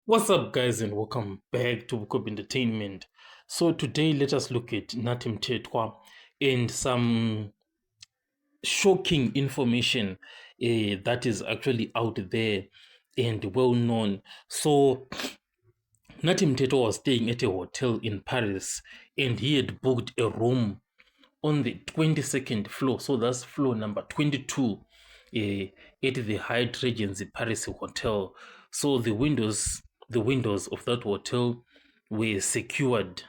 What's up, guys, and welcome back to Book Entertainment. So today, let us look at Natim Tetwa and some shocking information that is actually out there and well known. So Natim Tetwa was staying at a hotel in Paris, and he had booked a room on the 22nd floor. So that's floor number 22 at the Hyatt Regency Paris Hotel. So the windows of that hotel were secured.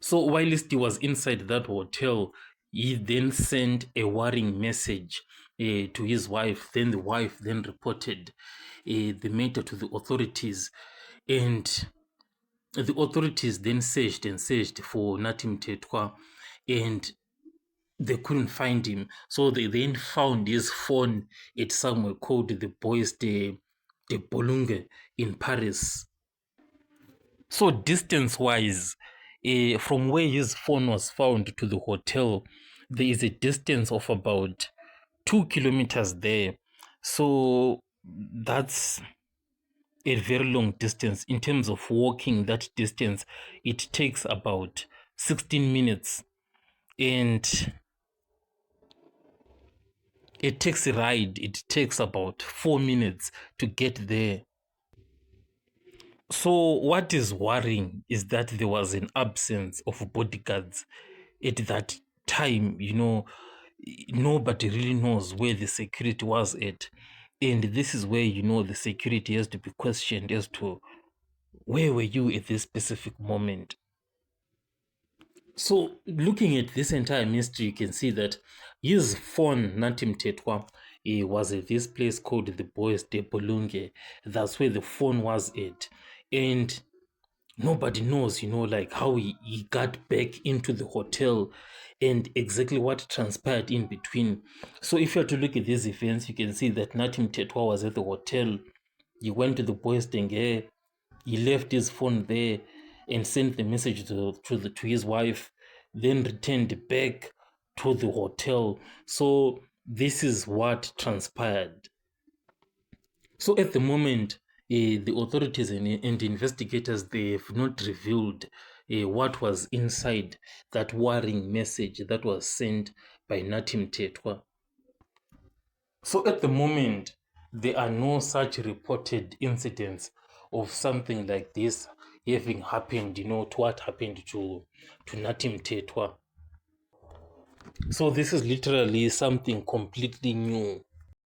So whilst he was inside that hotel, he then sent a worrying message to his wife. Then the wife then reported the matter to the authorities, and the authorities then searched for Natim Tetwa, and they couldn't find him. So they then found his phone at somewhere called the Bois de Boulogne in Paris. So distance wise, from where his phone was found to the hotel, there is a distance of about 2 kilometers there. So that's a very long distance. In terms of walking that distance, it takes about 16 minutes. And a taxi ride, it takes about 4 minutes to get there. So what is worrying is that there was an absence of bodyguards at that time. Nobody really knows where the security was at, and this is where the security has to be questioned as to where were you at this specific moment. So, looking at this entire mystery, you can see that his phone, Natim Tetwa, was at this place called the Bois de Boulogne. That's where the phone was at. And nobody knows, like how he got back into the hotel and exactly what transpired in between. So, if you are to look at these events, you can see that Natim Tetwa was at the hotel. He went to the Bois de he left his phone there and sent the message to his wife, then returned back to the hotel. So this is what transpired. So at the moment, the authorities and investigators, they have not revealed what was inside that worrying message that was sent by Natim Tetwa. So at the moment, there are no such reported incidents of something like this having happened, to what happened to Natim Tetwa. So this is literally something completely new